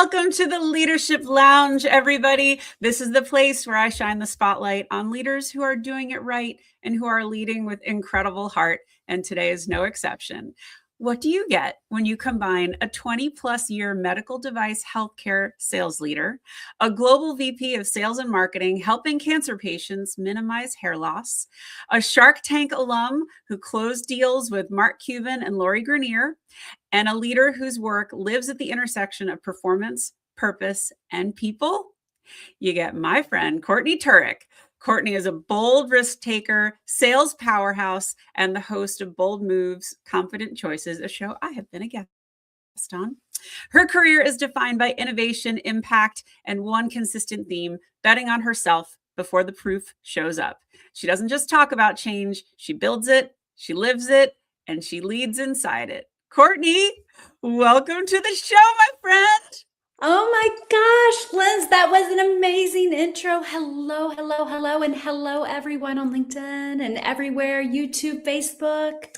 Welcome to the Leadership Lounge, everybody. This is the place where I shine the spotlight on leaders who are doing it right and who are leading with incredible heart, and today is no exception. What do you get when you combine a 20-plus year medical device healthcare sales leader, a global VP of sales and marketing helping cancer patients minimize hair loss, a Shark Tank alum who closed deals with Mark Cuban and Greiner, and a leader whose work lives at the intersection of performance, purpose, and people? You get my friend, Courtney Turich. Courtney is a bold risk taker, sales powerhouse, and the host of Bold Moves, Confident Choices, a show I have been a guest on. Her career is defined by innovation, impact, and one consistent theme: betting on herself before the proof shows up. She doesn't just talk about change, she builds it, she lives it, and she leads inside it. Courtney, welcome to the show, my friend. Oh my gosh, Liz, that was an amazing intro. Hello, and hello everyone on LinkedIn and everywhere, YouTube, Facebook.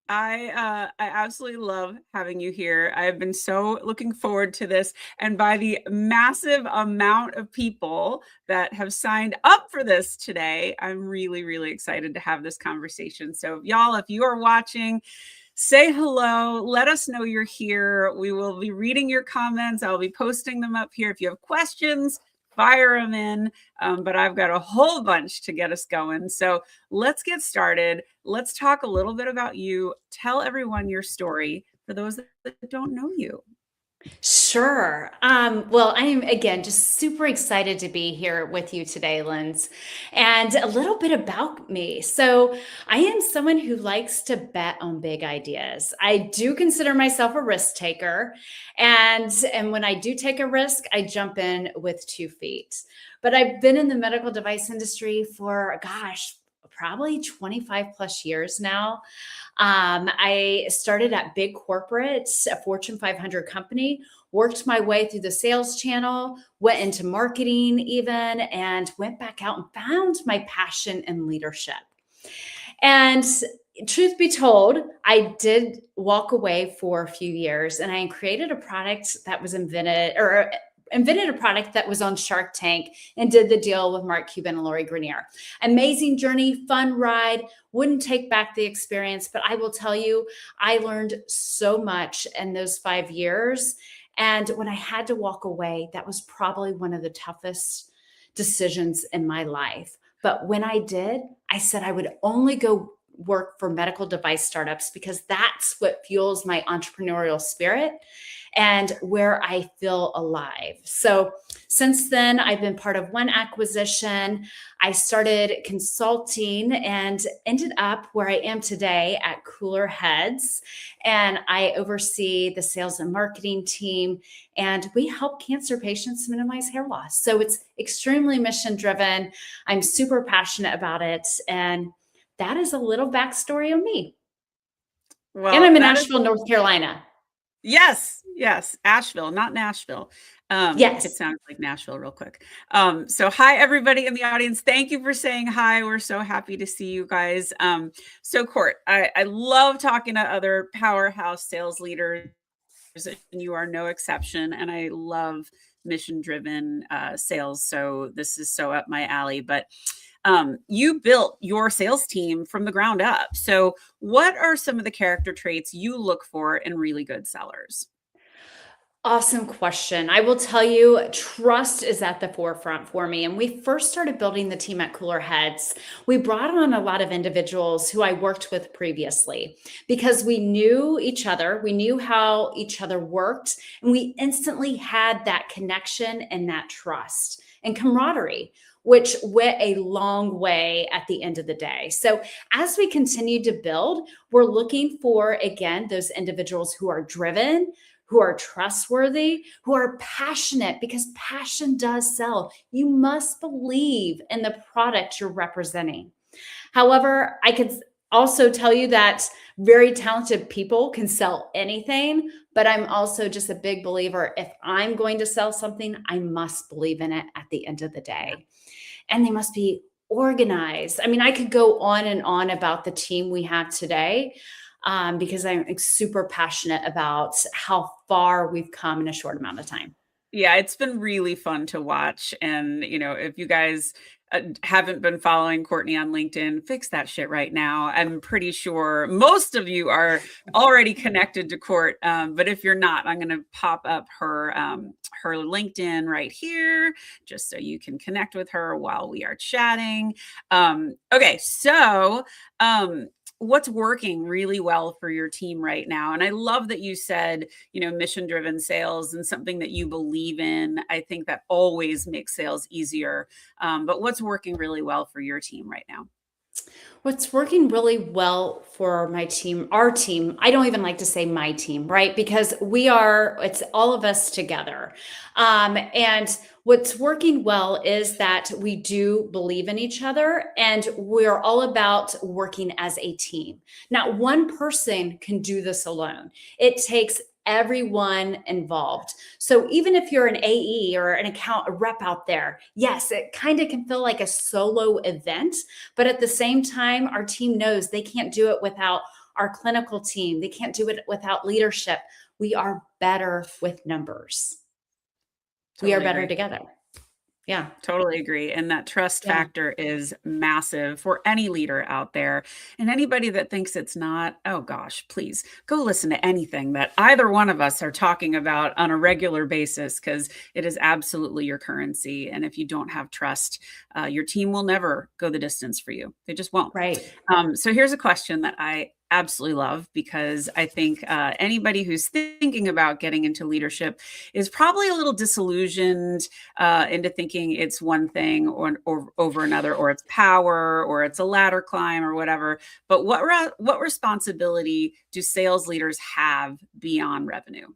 I absolutely love having you here. I've been so looking forward to this. And by the massive amount of people that have signed up for this today, I'm really, really excited to have this conversation. So y'all, if you are watching, say hello. Let us know you're here. We will be reading your comments. I'll be posting them up here. If you have questions, fire them in. But I've got a whole bunch to get us going. So let's get started. Let's talk a little bit about you. Tell everyone your story for those that don't know you. Sure. Well, I am again just super excited to be here with you today, Linz, and a little bit about me. So, I am someone who likes to bet on big ideas. I do consider myself a risk taker, and when I do take a risk, I jump in with 2 feet. But I've been in the medical device industry for, gosh, probably 25 plus years now. I started at big corporate, a Fortune 500 company, worked my way through the sales channel, went into marketing even, and went back out and found my passion in leadership. And truth be told, I did walk away for a few years and I created a product that was invented a product that was on Shark Tank and did the deal with Mark Cuban and Greiner. Amazing journey, fun ride. Wouldn't take back the experience, but I will tell you, I learned so much in those 5 years. And when I had to walk away, that was probably one of the toughest decisions in my life. But when I did, I said I would only go work for medical device startups because that's what fuels my entrepreneurial spirit and where I feel alive. So since then, I've been part of one acquisition. I started consulting and ended up where I am today at Cooler Heads. And I oversee the sales and marketing team, and we help cancer patients minimize hair loss. So it's extremely mission driven. I'm super passionate about it. And that is a little backstory on me. Well, and I'm in Asheville, North Carolina. Yes. Asheville, not Nashville. Yes. It sounds like Nashville real quick. So hi, everybody in the audience. Thank you for saying hi. We're so happy to see you guys. So Court, I love talking to other powerhouse sales leaders, and you are no exception. And I love mission-driven sales. So this is so up my alley. But you built your sales team from the ground up. So what are some of the character traits you look for in really good sellers? Awesome question. I will tell you, trust is at the forefront for me. And we first started building the team at Cooler Heads. We brought on a lot of individuals who I worked with previously because we knew each other, we knew how each other worked, and we instantly had that connection and that trust and camaraderie, which went a long way at the end of the day. So as we continue to build, we're looking for, again, those individuals who are driven, who are trustworthy, who are passionate, because passion does sell. You must believe in the product you're representing. However, I could also tell you that very talented people can sell anything, but I'm also just a big believer. If I'm going to sell something, I must believe in it at the end of the day. And they must be organized. I mean, I could go on and on about the team we have today, because I'm super passionate about how far we've come in a short amount of time. Yeah, it's been really fun to watch. And, if you guys haven't been following Courtney on LinkedIn, fix that shit right now. I'm pretty sure most of you are already connected to Court. But if you're not, I'm going to pop up her LinkedIn right here, just so you can connect with her while we are chatting. Okay, so what's working really well for your team right now? And I love that you said, mission driven sales and something that you believe in. I think that always makes sales easier. But what's working really well for your team right now? What's working really well for my team, our team, I don't even like to say my team, right? Because it's all of us together. And what's working well is that we do believe in each other and we're all about working as a team. Not one person can do this alone. It takes everyone involved. So even if you're an AE or an a rep out there, yes, it kind of can feel like a solo event, but at the same time, our team knows they can't do it without our clinical team. They can't do it without leadership. We are better with numbers. We are Totally better agree. together. Yeah. Totally agree. And that trust Yeah. factor is massive for any leader out there. And anybody that thinks it's not, oh gosh, please go listen to anything that either one of us are talking about on a regular basis, because it is absolutely your currency. And if you don't have trust, your team will never go the distance for you. They just won't. Right. So here's a question that I absolutely love, because I think anybody who's thinking about getting into leadership is probably a little disillusioned into thinking it's one thing or over another, or it's power, or it's a ladder climb, or whatever. But what responsibility do sales leaders have beyond revenue?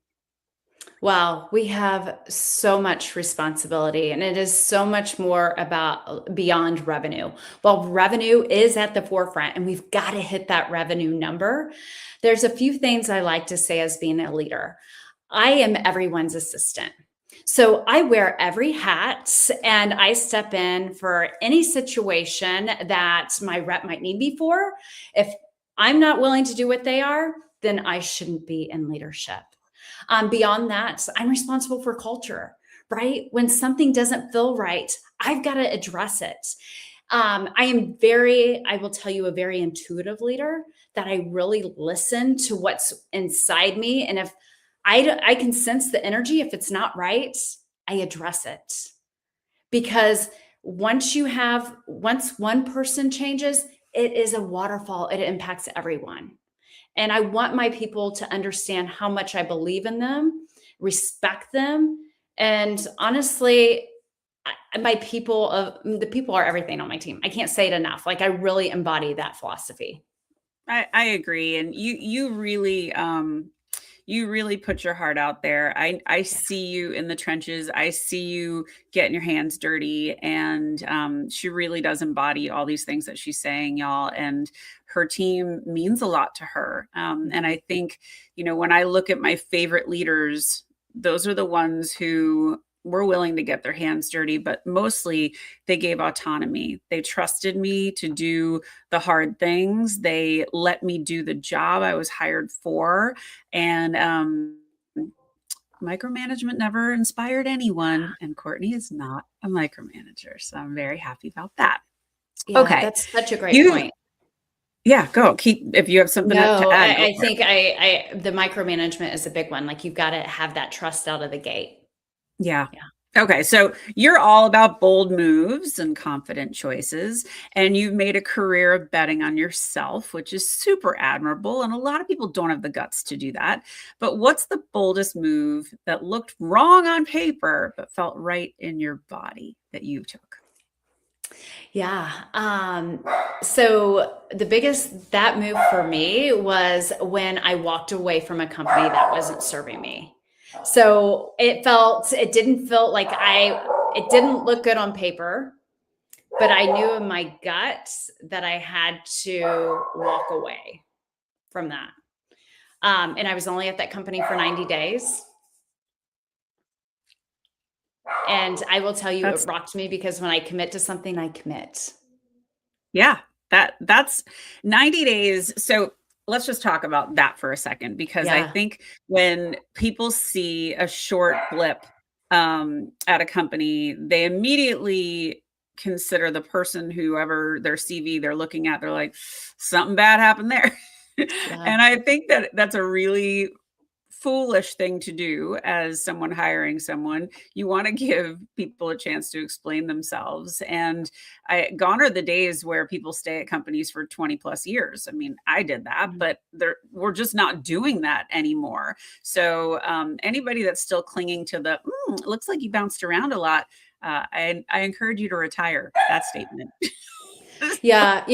Wow, we have so much responsibility, and it is so much more about beyond revenue. While revenue is at the forefront, and we've got to hit that revenue number, there's a few things I like to say as being a leader. I am everyone's assistant. So I wear every hat and I step in for any situation that my rep might need me for. If I'm not willing to do what they are, then I shouldn't be in leadership. Beyond that, I'm responsible for culture, right? When something doesn't feel right, I've got to address it. I will tell you, a very intuitive leader, that I really listen to what's inside me. And if I can sense the energy, if it's not right, I address it. Because once one person changes, it is a waterfall. It impacts everyone. And I want my people to understand how much I believe in them, respect them. And honestly, the people are everything on my team. I can't say it enough. Like, I really embody that philosophy. I agree. And you really put your heart out there. I Yeah. see you in the trenches. I see you getting your hands dirty. And she really does embody all these things that she's saying, y'all. And her team means a lot to her. And I think, when I look at my favorite leaders, those are the ones who were willing to get their hands dirty, but mostly they gave autonomy. They trusted me to do the hard things. They let me do the job I was hired for. And micromanagement never inspired anyone. And Courtney is not a micromanager. So I'm very happy about that. Yeah, Okay. that's such a great You, point. yeah, go. Keep, if you have something to No, add, go I for it. think the micromanagement is a big one. Like, you've got to have that trust out of the gate. Yeah. Yeah. Okay, so you're all about bold moves and confident choices, and you've made a career of betting on yourself, which is super admirable. And a lot of people don't have the guts to do that. But what's the boldest move that looked wrong on paper, but felt right in your body that you took? Yeah. So that move for me was when I walked away from a company that wasn't serving me. So it didn't feel like it didn't look good on paper, but I knew in my gut that I had to walk away from that. And I was only at that company for 90 days. And I will tell you, it That's rocked me, because when I commit to something, I commit. Yeah, that's 90 days. So let's just talk about that for a second, because I Yeah. think when people see a short blip at a company, they immediately consider the person, whoever their CV they're looking at, they're like, something bad happened there. Yeah. And I think that that's a really foolish thing to do as someone hiring someone. You want to give people a chance to explain themselves. And gone are the days where people stay at companies for 20 plus years. I mean, I did that, Mhm. but we're just not doing that anymore. So anybody that's still clinging to the, it looks like you bounced around a lot. I encourage you to retire that statement. Yeah,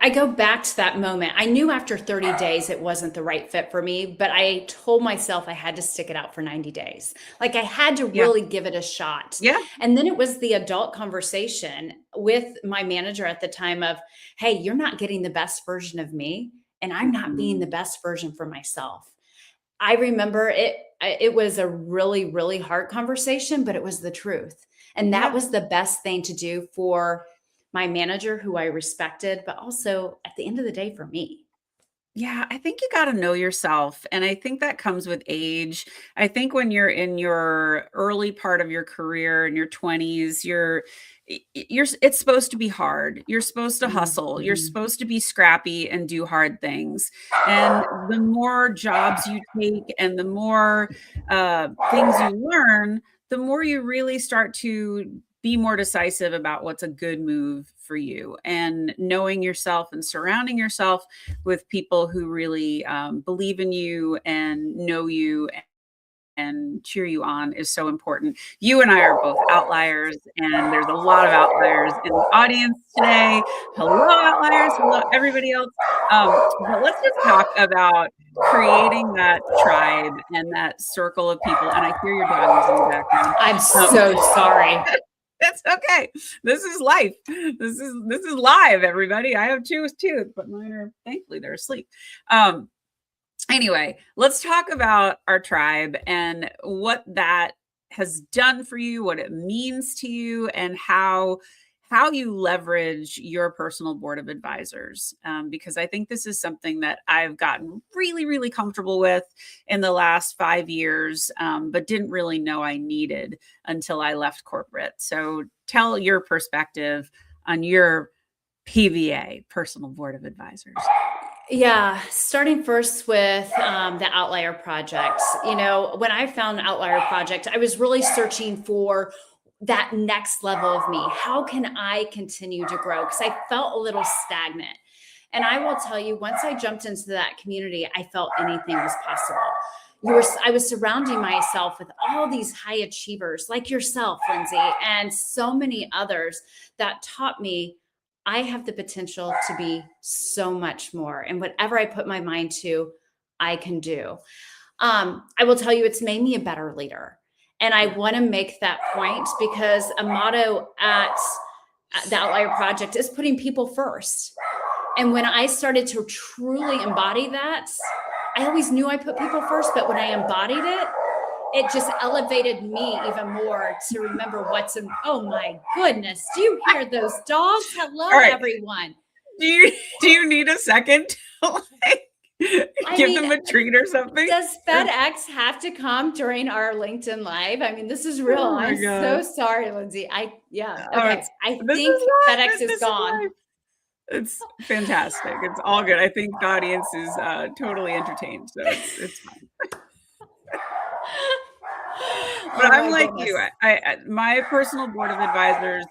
I go back to that moment. I knew after 30 days it wasn't the right fit for me, but I told myself I had to stick it out for 90 days. Like I had to Yeah. really give it a shot. Yeah. And then it was the adult conversation with my manager at the time of, hey, you're not getting the best version of me, and I'm not being the Mhm. best version for myself. I remember it was a really, really hard conversation, but it was the truth. And that Yeah. was the best thing to do for my manager who I respected, but also at the end of the day for me. Yeah, I think you gotta know yourself, and I think that comes with age. I think when you're in your early part of your career, in your 20s, it's supposed to be hard. You're supposed to hustle. You're Mhm. supposed to be scrappy and do hard things. And the more jobs you take and the more things you learn, the more you really start to be more decisive about what's a good move for you. And knowing yourself and surrounding yourself with people who really believe in you and know you and cheer you on is so important. You and I are both outliers, and there's a lot of outliers in the audience today. Hello, outliers. Hello, everybody else. But let's just talk about creating that tribe and that circle of people. And I hear your doggies in the background. I'm Um, so sorry. that's okay. This is life. This is live, everybody. I have two too, but mine are thankfully they're asleep. Um, anyway, let's talk about our tribe and what that has done for you, what it means to you, and how you leverage your personal board of advisors. Because I think this is something that I've gotten really, really comfortable with in the last 5 years, but didn't really know I needed until I left corporate. So tell your perspective on your PVA, personal board of advisors. Yeah, starting first with the Outlier Project. When I found Outlier Project, I was really searching for that next level of me. How can I continue to grow? Because I felt a little stagnant. And I will tell you, once I jumped into that community, I felt anything was possible. I was surrounding myself with all these high achievers like yourself, Lindsay, and so many others that taught me I have the potential to be so much more. And whatever I put my mind to, I can do. I will tell you, it's made me a better leader. And I Yeah. want to make that point because a motto at the Outlier Project is putting people first. And when I started to truly embody that, I always knew I put people first, but when I embodied it, it just elevated me even more to remember what's in. Oh my goodness. Do you hear those dogs? All Hello, right. everyone. Do you do you need a second to like I give mean, them a treat or something? does Or FedEx have to come during our LinkedIn Live? I mean, this is real. oh my I'm god. so sorry, Lindsay. Yeah. Oh, Okay. I this is think life. FedEx is This is gone. life. It's fantastic. It's all good. I think the audience is totally entertained, so it's fine. But Oh I'm my like goodness. you. My personal board of advisors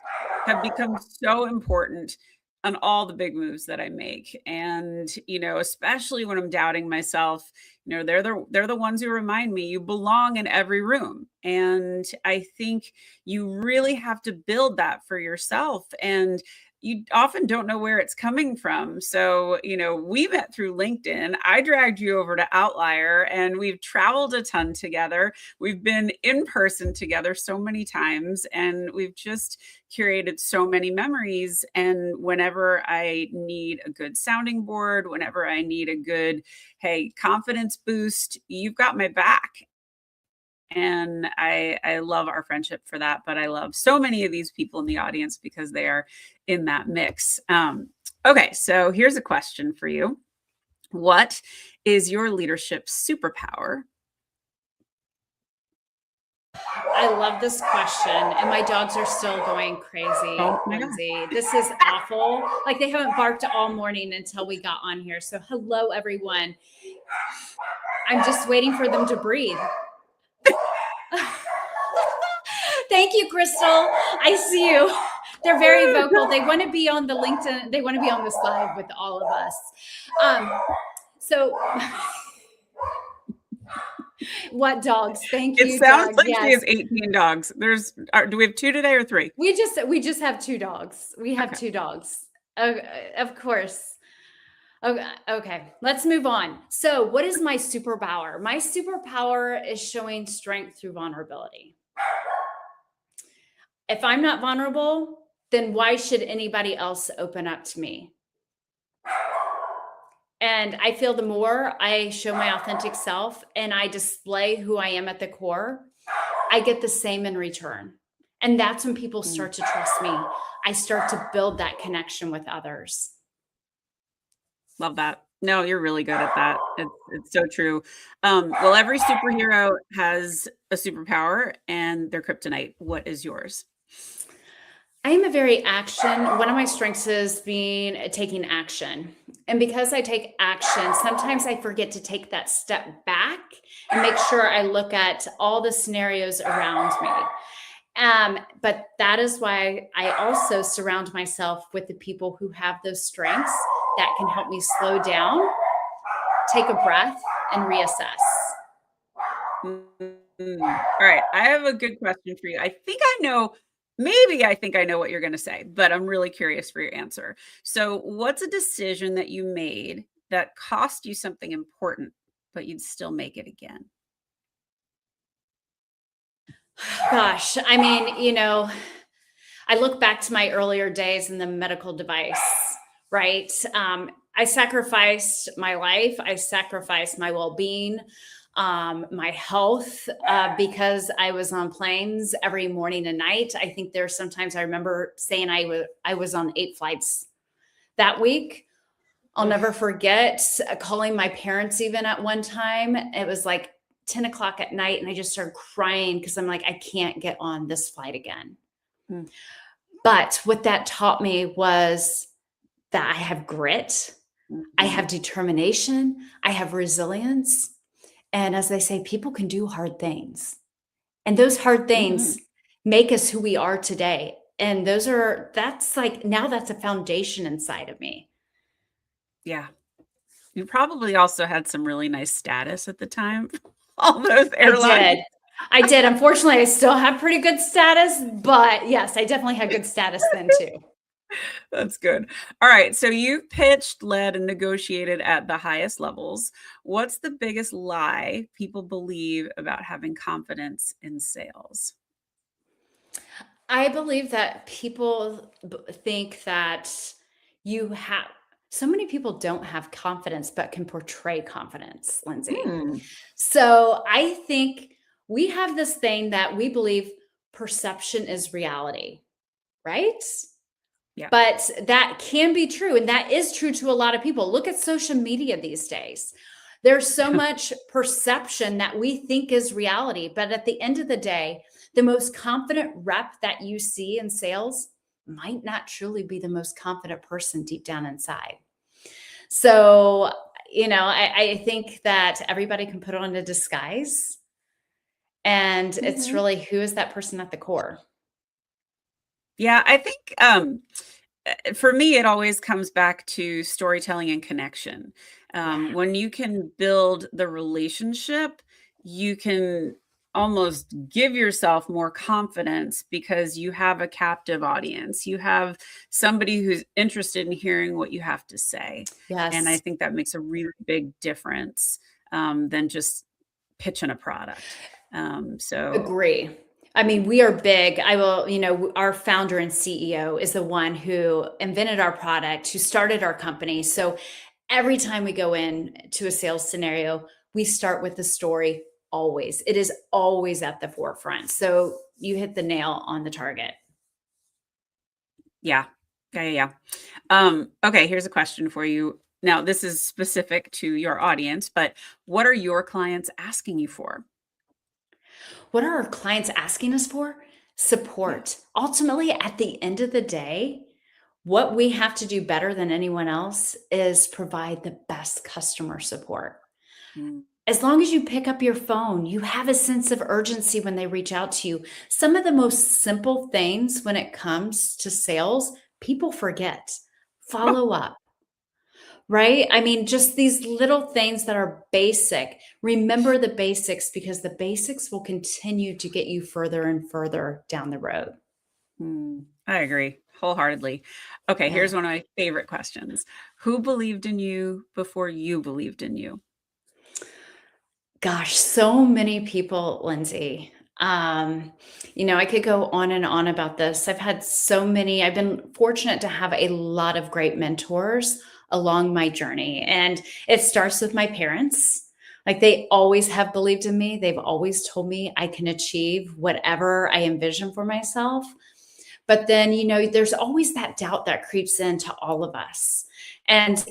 have become so important on all the big moves that I make. And, especially when I'm doubting myself, they're the ones who remind me you belong in every room. And I think you really have to build that for yourself. And you often don't know where it's coming from. So, we met through LinkedIn. I dragged you over to Outlier and we've traveled a ton together. We've been in person together so many times and we've just curated so many memories. And whenever I need a good sounding board, whenever I need a good, hey, confidence boost, you've got my back. And I love our friendship for that. But I love so many of these people in the audience because they are in that mix. Okay, so here's a question for you. What is your leadership superpower? I love this question, and my dogs are still going crazy, Oh my God. Lindsay. This is awful. Like they haven't barked all morning until we got on here. So, hello, everyone. I'm just waiting for them to breathe. Thank you, Crystal. I see you. They're very vocal. They want to be on the LinkedIn. They want to be on this live with all of us. So, what dogs? Thank It you, sounds Doug. like she Yes. has 18 dogs. Do we have 2 today or 3? We just have 2 dogs. We have Okay. 2 dogs. Of course. Okay, okay, let's move on. So, what is my superpower? My superpower is showing strength through vulnerability. If I'm not vulnerable, then why should anybody else open up to me? And I feel the more I show my authentic self and I display who I am at the core, I get the same in return. And that's when people Mm, start to trust me. I start to build that connection with others. love that. No, you're really good at that. It's so true. Well, every superhero has a superpower and their kryptonite. What is yours? I am a very action. One of my strengths is being taking action. And because I take action, sometimes I forget to take that step back and make sure I look at all the scenarios around me. But that is why I also surround myself with the people who have those strengths that can help me slow down, take a breath, and reassess. All right, I have a good question for you. I think I know what you're gonna say, but I'm really curious for your answer. So, what's a decision that you made that cost you something important, but you'd still make it again? Gosh, I mean, I look back to my earlier days in the medical device, right? I sacrificed my life, I sacrificed my well being, my health, because I was on planes every morning and night. I think there's sometimes I remember saying I was on 8 flights that week. I'll never Oof. forget calling my parents even at one time. It was like 10 o'clock at night, and I just started crying because I'm like, I can't get on this flight again. Mm, But what that taught me was that I have grit, I have mhm, determination, I have resilience. And as they say, people can do hard things. And those hard mhm. things make us who we are today. And that's like, now that's a foundation inside of me. Yeah. You probably also had some really nice status at the time, all those I airlines. did. I did. Unfortunately, I still have pretty good status, but yes, I definitely had good status then too. That's good. All right, so you pitched, led, and negotiated at the highest levels. What's the biggest lie people believe about having confidence in sales? I believe that people think that you have so many people don't have confidence but can portray confidence, Lindsay. Hmm, So I think we have this thing that we believe perception is reality, right? yeah. But that can be true. And that is true to a lot of people. Look at social media these days. There's so much perception that we think is reality. But at the end of the day, the most confident rep that you see in sales might not truly be the most confident person deep down inside. So, I think that everybody can put on a disguise. And it's Mhm. really who is that person at the core? Yeah, I think, for me, it always comes back to storytelling and connection. Yeah. When you can build the relationship, you can almost give yourself more confidence because you have a captive audience. You have somebody who's interested in hearing what you have to say. And I Yes. think that makes a really big difference than just pitching a product. So, Agree. I mean, we are big. Our founder and CEO is the one who invented our product, who started our company. So every time we go in to a sales scenario, we start with the story always. It is always at the forefront. So you hit the nail on the target. yeah. Yeah, yeah, yeah. Okay, here's a question for you. Now, this is specific to your audience, but what are your clients asking you for? What are our clients asking us for? Yeah. Support. Ultimately, at the end of the day, what we have to do better than anyone else is provide the best customer support. Mm. As long as you pick up your phone, you have a sense of urgency when they reach out to you. Some of the most simple things when it comes to sales, people forget. Oh, Follow up, right? I mean, just these little things that are basic. Remember the basics because the basics will continue to get you further and further down the road. I agree wholeheartedly. Okay, Yeah. here's one of my favorite questions. Who believed in you before you believed in you? Gosh, so many people, Lindsay. Um, I could go on and on about this. I've been fortunate to have a lot of great mentors along my journey. And it starts with my parents. Like they always have believed in me. They've always told me I can achieve whatever I envision for myself. But then, there's always that doubt that creeps into all of us. And,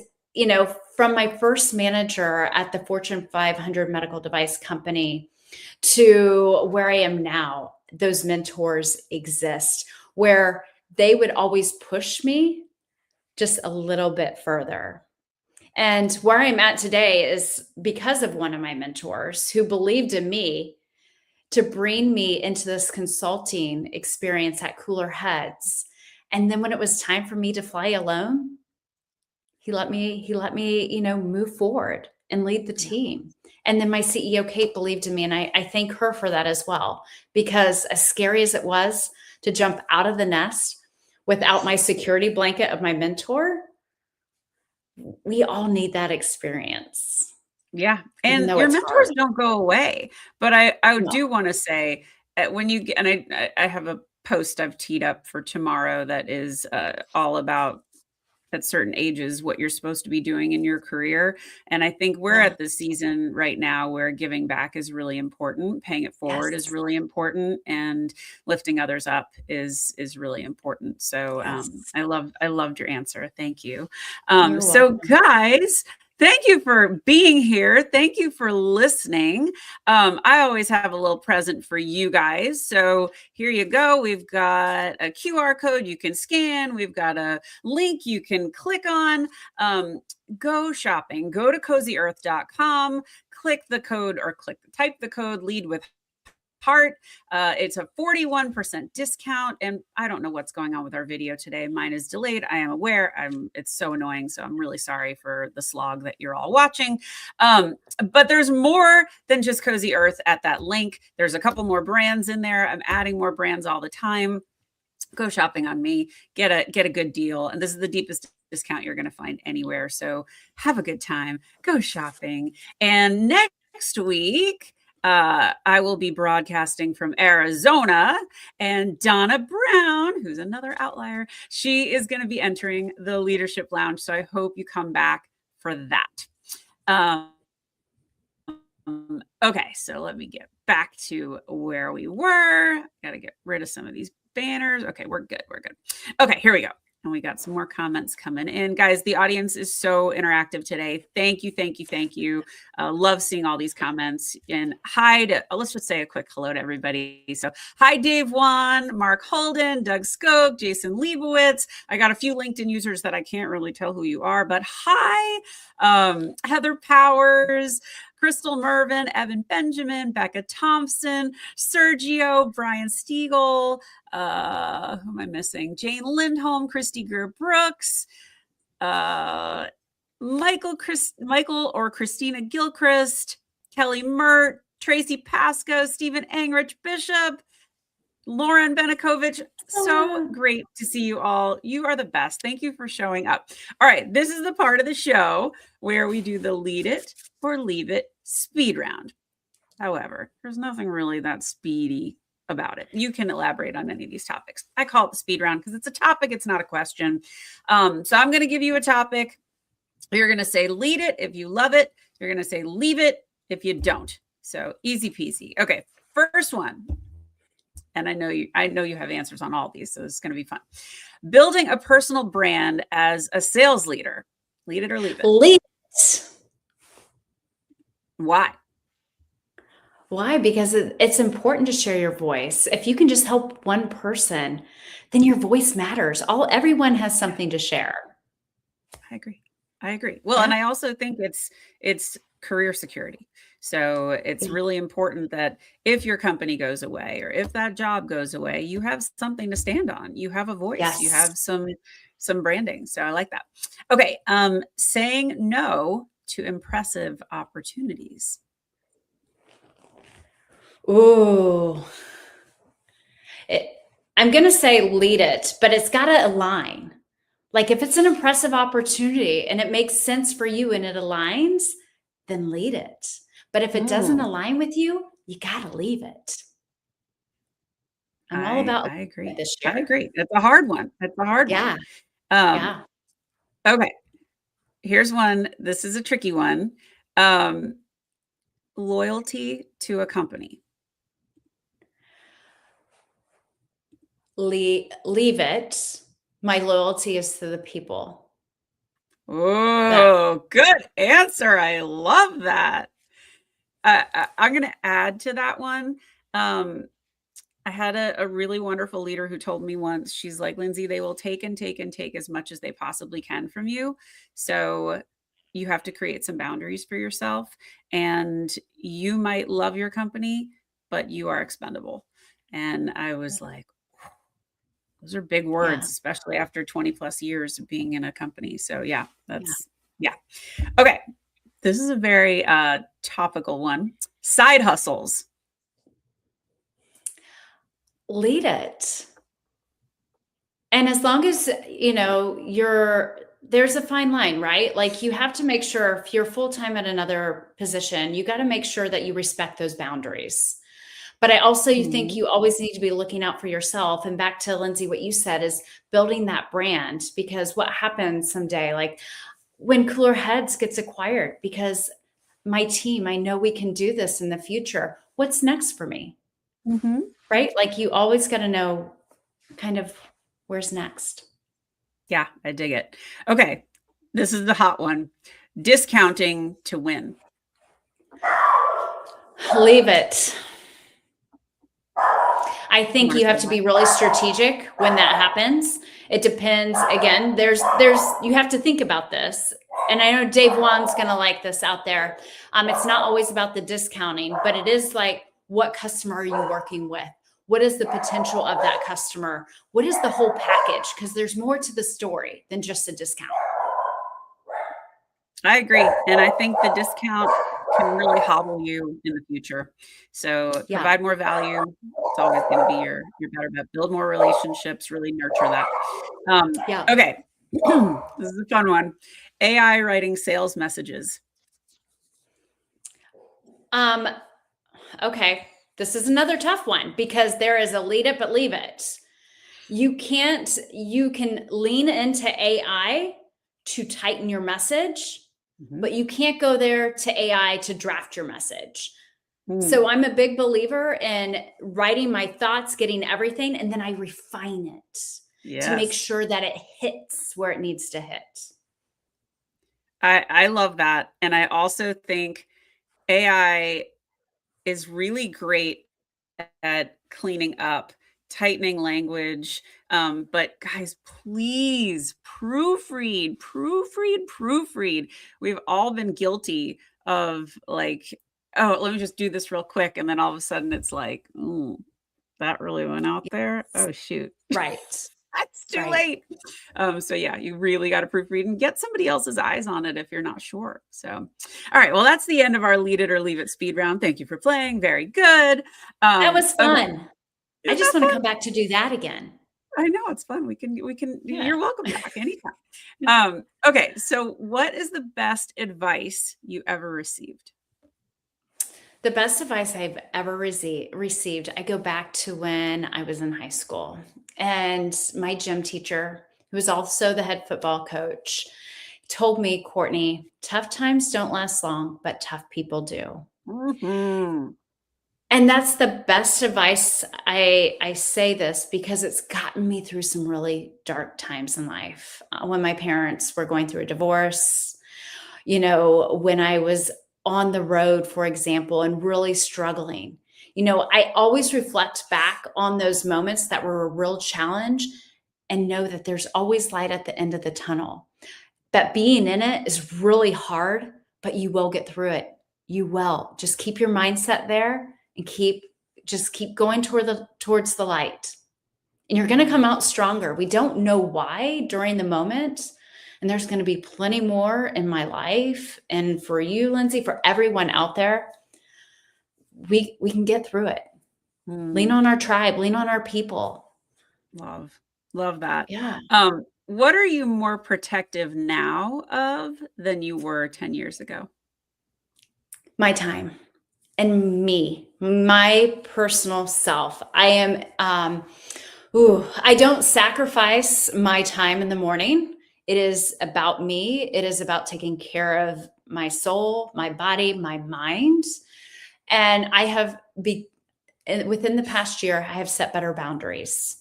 from my first manager at the Fortune 500 medical device company to where I am now, those mentors exist where they would always push me just a little bit further. And where I'm at today is because of one of my mentors who believed in me to bring me into this consulting experience at Cooler Heads. And then when it was time for me to fly alone, he let me move forward and lead the Yeah. team. And then my CEO, Kate, believed in me. And I thank her for that as well. Because as scary as it was to jump out of the nest without my security blanket of my mentor, we all need that experience, Yeah, even and though your it's mentors hard. don't go away, but I No. do wanna say, when you get and I have a post I've teed up for tomorrow that is, all about at certain ages what you're supposed to be doing in your career, and I think we're Yeah. at the season right now where giving back is really important, paying it forward is Yes. really important, and lifting others up is really important, so, Yes. I loved your answer, thank you. You're So welcome. guys, thank you for being here, thank you for listening. I always have a little present for you guys, so here you go, we've got a QR code you can scan, we've got a link you can click on. Go shopping. Go to cozyearth.com. Type the code lead with heart. It's a 41% discount. And I don't know what's going on with our video today. Mine is delayed. I am aware. It's so annoying. So I'm really sorry for the slog that you're all watching. But there's more than just Cozy Earth at that link. There's a couple more brands in there. I'm adding more brands all the time. Go shopping on me, get a good deal. And this is the deepest discount you're going to find anywhere. So have a good time, go shopping. And next week, I will be broadcasting from Arizona, and Donna Brown, who's another outlier, she is going to be entering the Leadership Lounge. So I hope you come back for that. Okay, so let me get back to where we were. Got to get rid of some of these banners. Okay, we're good. We're good. Okay, here we go. And we got some more comments coming in. Guys, the audience is so interactive today. Thank you, thank you, thank you. Love seeing all these comments. And hi to, let's just say a quick hello to everybody. So hi, Dave Wan, Mark Holden, Doug Skoke, Jason Leibowitz. I got a few LinkedIn users that I can't really tell who you are, but hi, Heather Powers, Crystal Mervin, Evan Benjamin, Becca Thompson, Sergio, Brian Stiegel, who am I missing? Jane Lindholm, Christy Greer Brooks, Michael or Christina Gilchrist, Kelly Mert, Tracy Pasco, Stephen Angrich Bishop, Lauren Benekovich. So great to see you all. You are the best. Thank you for showing up. All right, this is the part of the show where we do the lead it or leave it speed round. However, there's nothing really that speedy about it. You can elaborate on any of these topics. I call it the speed round because it's a topic, it's not a question. So I'm going to give you a topic. You're going to say lead it if you love it. You're going to say leave it if you don't. So easy peasy. Okay, first one. And I know you have answers on all of these, so it's going to be fun. Building a personal brand as a sales leader. Lead it or leave it. Lead it. Why? Why? Because it's important to share your voice. If you can just help one person, then your voice matters. Everyone has Yeah, something to share. I agree. I agree. Well, Yeah. and I also think it's career security. So it's Yeah. really important that if your company goes away or if that job goes away, you have something to stand on. You have a voice. You Yes. have some branding. So I like that. Okay, saying no to impressive opportunities. Ooh. It, I'm going to say lead it, but it's got to align. Like if it's an impressive opportunity and it makes sense for you and it aligns, then lead it. But if it doesn't Mm, align with you, you got to leave it. I'm all about I agree. this I year. agree. It's a hard one. It's a hard one. Yeah. Um, Yeah. okay, here's one. This is a tricky one. Um, loyalty to a company. Leave it. My loyalty is to the people. That Oh, good answer. I love that. I'm going to add to that one. Um, I had a really wonderful leader who told me once, she's like, Lindsay, they will take and take and take as much as they possibly can from you. So you have to create some boundaries for yourself. And you might love your company, but you are expendable. And I was like, those are big yeah. words, especially after 20 plus years of being in a company. So yeah, Yeah. yeah. Okay. This is a very topical one. Side hustles. Lead it. And as long as, there's a fine line, right? Like you have to make sure if you're full time at another position, you got to make sure that you respect those boundaries. But I also think Mhm. you always need to be looking out for yourself. And back to Lindsay, what you said is building that brand because what happens someday, like when Cooler Heads gets acquired, because my team, I know we can do this in the future. What's next for me? Mhm. Right? Like you always got to know kind of where's next. Yeah, I dig it. Okay. This is the hot one. Discounting to win. Leave it. I You think want to you say have to why? be really strategic when that happens. It depends. Again, you have to think about this. And I know Dave Wan's going to like this out there. It's not always about the discounting, but it is like, what customer are you working with? What is the potential of that customer? What is the whole package? Because there's more to the story than just a discount. I agree. And I think the discount can really hobble you in the future. So Yeah. provide more value. It's always going to be your better bet. Build more relationships, really nurture that. Yeah. Okay. This is a fun one. AI writing sales messages. Um, okay. This is another tough one because there is a lead it, but leave it. You can lean into AI to tighten your message, Mhm. but you can't go there to AI to draft your message. Mm, So I'm a big believer in writing my thoughts, getting everything, and then I refine it to make yes. sure that it hits where it needs to hit. I love that. And I also think AI is really great at cleaning up, tightening language. But guys, please proofread, proofread, proofread. We've all been guilty of like, oh, let me just do this real quick. And then all of a sudden it's like, ooh, that really went out there. Yes. Oh, shoot. Right. That's too Right. late. So yeah, you really got to proofread and get somebody else's eyes on it if you're not sure. So, all right, well, that's the end of our lead it or leave it speed round. Thank you for playing. Very good. That was Okay, fun. I isn't just that want to fun? come back to do that again. I know it's fun. We can. Yeah. You're welcome back anytime. Okay, so what is the best advice you ever received? The best advice I've ever received, I go back to when I was in high school. And my gym teacher, who was also the head football coach, told me, Courtney, tough times don't last long, but tough people do. Mhm. And that's the best advice. I say this because it's gotten me through some really dark times in life. When my parents were going through a divorce, when I was on the road, for example, and really struggling. I always reflect back on those moments that were a real challenge and know that there's always light at the end of the tunnel. That being in it is really hard, but you will get through it. You will. Just keep your mindset there and keep going towards the light. And you're going to come out stronger. We don't know why during the moment. And there's going to be plenty more in my life. And for you, Lindsay, for everyone out there, we can get through it. Lean on our tribe, lean on our people. Love that. Yeah. What are you more protective now of than you were 10 years ago? My time and me, my personal self. I am, I don't sacrifice my time in the morning. It is about me. It is about taking care of my soul, my body, my mind. And I have within the past year, I have set better boundaries.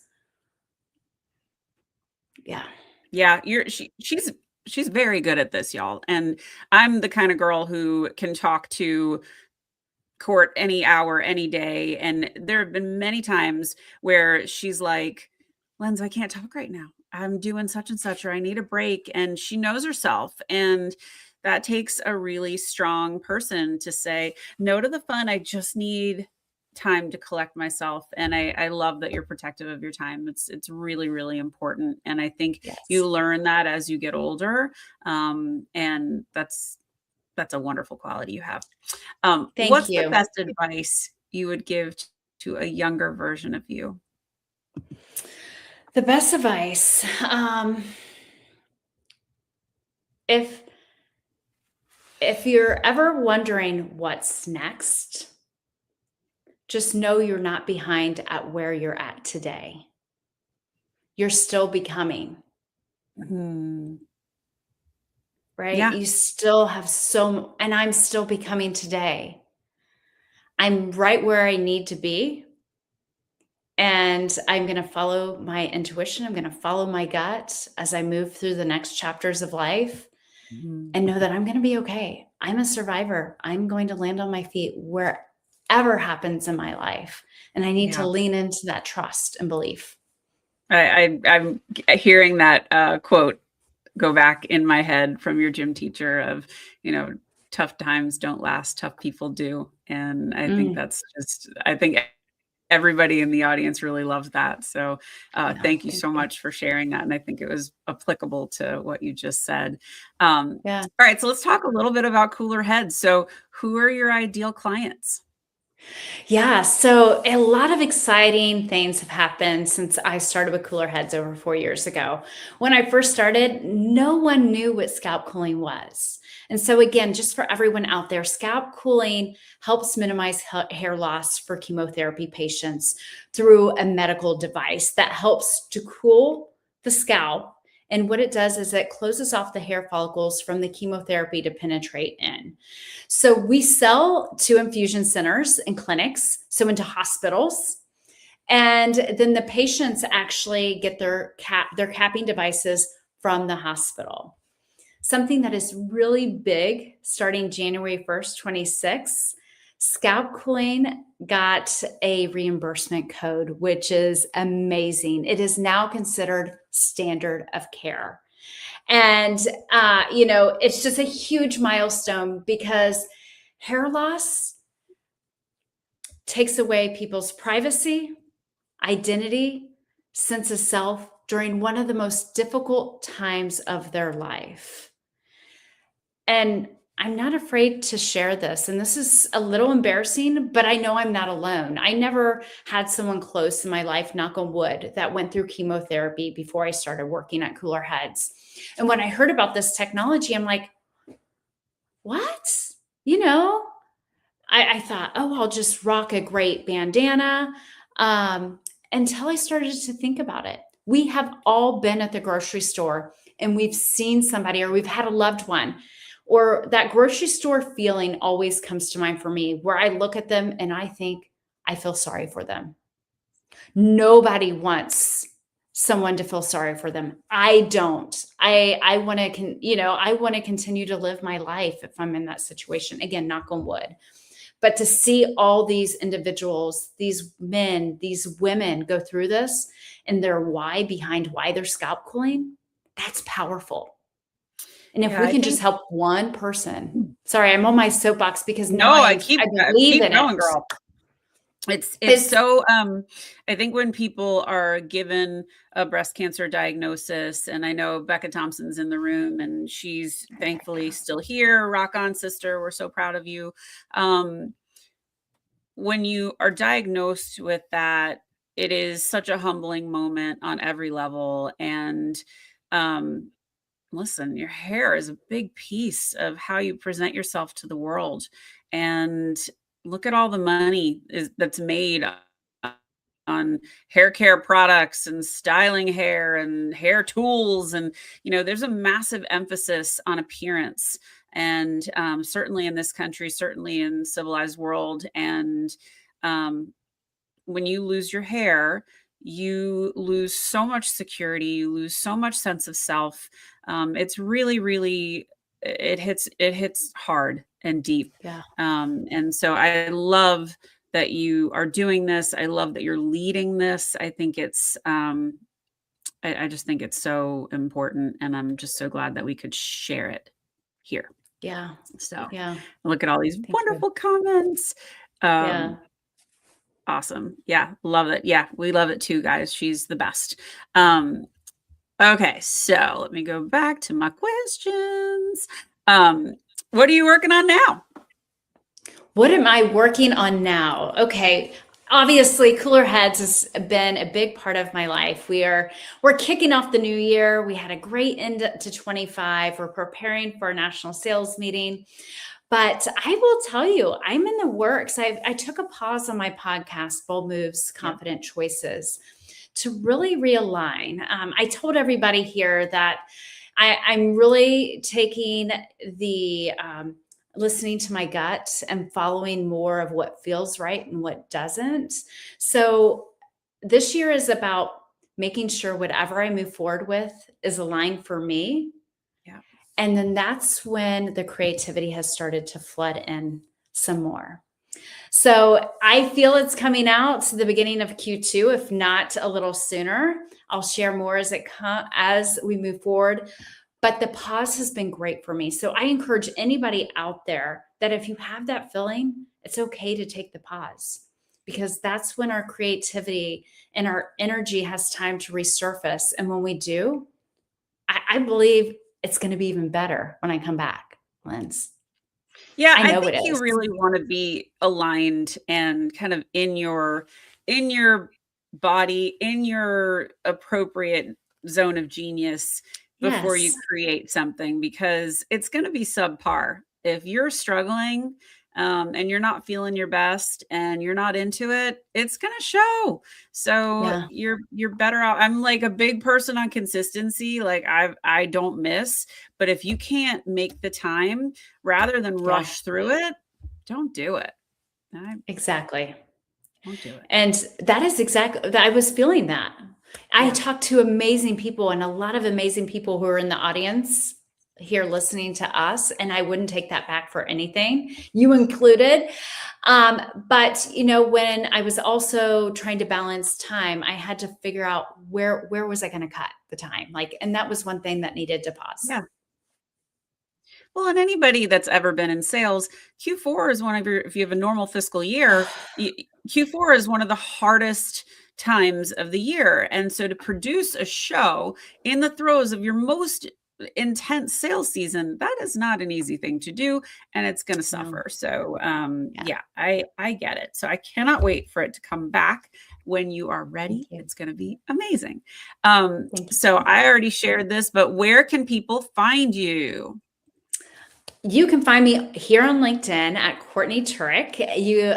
Yeah. Yeah, she's very good at this, y'all. And I'm the kind of girl who can talk to Court any hour, any day. And there have been many times where she's like, Lens, I can't talk right now. I'm doing such and such, or I need a break. And she knows herself. And that takes a really strong person to say no to the fun. I just need time to collect myself. And I love that you're protective of your time. It's really, really important. And I think you learn that as you get older. And that's a wonderful quality you have. What's the best advice you would give to a younger version of you? The best advice, if you're ever wondering what's next, just know you're not behind at where you're at today. You're still becoming. Right? Yeah. You still have and I'm still becoming today. I'm right where I need to be. And I'm going to follow my intuition. I'm going to follow my gut as I move through the next chapters of life and know that I'm going to be okay. I'm a survivor. I'm going to land on my feet wherever happens in my life. And I need to lean into that trust and belief. I'm hearing that quote go back in my head from your gym teacher of, tough times don't last, tough people do. And I think that's I think everybody in the audience really loves that. So thank you so much for sharing that. And I think it was applicable to what you just said. All right. So let's talk a little bit about Cooler Heads. So who are your ideal clients? Yeah, so a lot of exciting things have happened since I started with Cooler Heads over 4 years ago. When I first started, no one knew what scalp cooling was. And so again, just for everyone out there, scalp cooling helps minimize hair loss for chemotherapy patients through a medical device that helps to cool the scalp. And what it does is it closes off the hair follicles from the chemotherapy to penetrate in. So we sell to infusion centers and clinics, so into hospitals. And then the patients actually get their capping devices from the hospital. Something that is really big starting January 1st, 26, scalp cooling got a reimbursement code, which is amazing. It is now considered standard of care. And, it's just a huge milestone because hair loss takes away people's privacy, identity, sense of self during one of the most difficult times of their life. And I'm not afraid to share this. And this is a little embarrassing, but I know I'm not alone. I never had someone close in my life, knock on wood, that went through chemotherapy before I started working at Cooler Heads. And when I heard about this technology, I'm like, what? I thought, I'll just rock a great bandana. Until I started to think about it. We have all been at the grocery store and we've seen somebody or we've had a loved one. Or that grocery store feeling always comes to mind for me, where I look at them and I think, I feel sorry for them. Nobody wants someone to feel sorry for them. I don't. I want to I want to continue to live my life if I'm in that situation. Again, knock on wood. But to see all these individuals, these men, these women go through this and their why behind why they're scalp cooling, that's powerful. And if Yeah, we I can just think help one person, sorry, I'm on my soapbox because now no, I believe keep in going, it. girl. It's It's so I think when people are given a breast cancer diagnosis, and I know Becca Thompson's in the room and she's thankfully still here. Rock on, sister. We're so proud of you. When you are diagnosed with that, it is such a humbling moment on every level. And um listen, your hair is a big piece of how you present yourself to the world. And look at all the money that's made on hair care products and styling hair and hair tools. And, there's a massive emphasis on appearance. And certainly in this country, certainly in civilized world. And um, when you lose your hair, you lose so much security, you lose so much sense of self. It's really, really, it hits hard and deep. yeah. And so I love that you are doing this. I love that you're leading this. I think I just think it's so important, and I'm just so glad that we could share it here. Yeah. So Yeah. look at all these Thank you. wonderful comments. Yeah. Um, Awesome. Yeah, love it. Yeah, we love it too, guys. She's the best. Okay, so let me go back to my questions. What are you working on now? What am I working on now? Okay. Obviously, Cooler Heads has been a big part of my life. We're kicking off the new year. We had a great end to 25. We're preparing for a national sales meeting. But I will tell you, I'm in the works. I took a pause on my podcast, Bold Moves, Yeah. Confident Choices, to really realign. I told everybody here that I'm really taking the listening to my gut and following more of what feels right and what doesn't. So this year is about making sure whatever I move forward with is aligned for me. Yeah. And then that's when the creativity has started to flood in some more. So I feel it's coming out to the beginning of Q2, if not a little sooner. I'll share more as we move forward. But the pause has been great for me. So I encourage anybody out there that if you have that feeling, it's okay to take the pause, because that's when our creativity and our energy has time to resurface. And when we do, I believe it's going to be even better when I come back, Linz. Yeah, I I know think it you is. really want to be aligned and kind of in your body, in your appropriate zone of genius before you Yes. create something, because it's going to be subpar. If you're struggling and you're not feeling your best and you're not into it, it's going to show. So Yeah. you're better out. I'm like a big person on consistency. Like I don't miss, but if you can't make the time, rather than Yeah. rush through it, don't do it. I Exactly. won't do it. And that is exactly, I was feeling that. I Yeah. talked to amazing people, and a lot of amazing people who are in the audience here listening to us. And I wouldn't take that back for anything, you included. But when I was also trying to balance time, I had to figure out where was I going to cut the time? And that was one thing that needed to pause. Yeah. Well, and anybody that's ever been in sales, Q4 is one of your, if you have a normal fiscal year, Q4 is one of the hardest times of the year. And so to produce a show in the throes of your most intense sales season, that is not an easy thing to do, and it's going to No. suffer. So Yeah. yeah, I get it. So I cannot wait for it to come back when you are ready. Thank you. It's going to be amazing. Thank you. So I already shared this, but where can people find you? You can find me here on LinkedIn at Courtney Turich.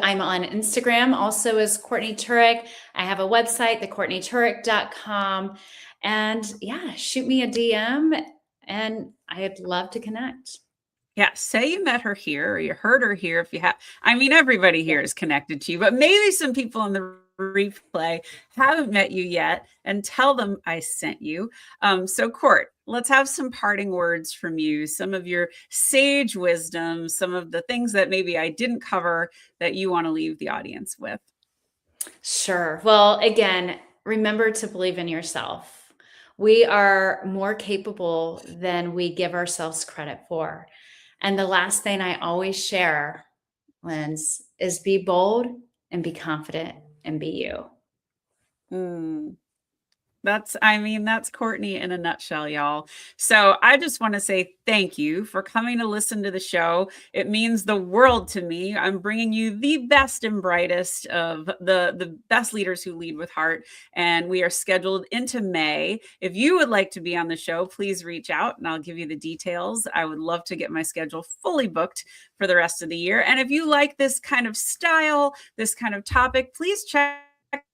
I'm on Instagram also as Courtney Turich. I have a website, thecourtneyturich.com. And yeah, shoot me a DM and I'd love to connect. Yeah, say you met her here or you heard her here. If you have, I mean, everybody Yeah. here is connected to you, but maybe some people in the replay haven't met you yet, and tell them I sent you. So, Court, let's have some parting words from you, some of your sage wisdom, some of the things that maybe I didn't cover that you want to leave the audience with. Sure. Well, again, remember to believe in yourself. We are more capable than we give ourselves credit for. And the last thing I always share, Linz, is be bold and be confident and be you. Mm. That's Courtney in a nutshell, y'all. So I just want to say thank you for coming to listen to the show. It means the world to me. I'm bringing you the best and brightest of the best leaders who lead with heart. And we are scheduled into May. If you would like to be on the show, please reach out and I'll give you the details. I would love to get my schedule fully booked for the rest of the year. And if you like this kind of style, this kind of topic, please check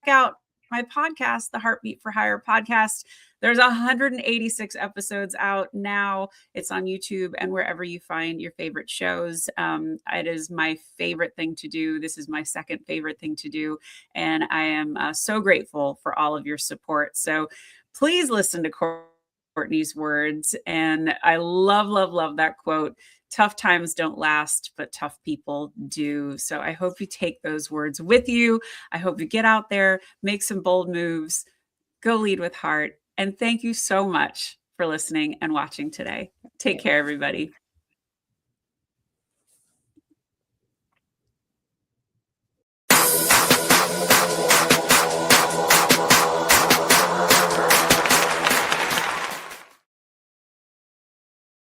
out my podcast, the Heartbeat for Hire podcast. There's 186 episodes out now. It's on YouTube and wherever you find your favorite shows. It is my favorite thing to do. This is my second favorite thing to do. And I am so grateful for all of your support. So please listen to Courtney's words. And I love, love, love that quote. Tough times don't last, but tough people do. So I hope you take those words with you. I hope you get out there, make some bold moves, go lead with heart. And thank you so much for listening and watching today. Take care, everybody.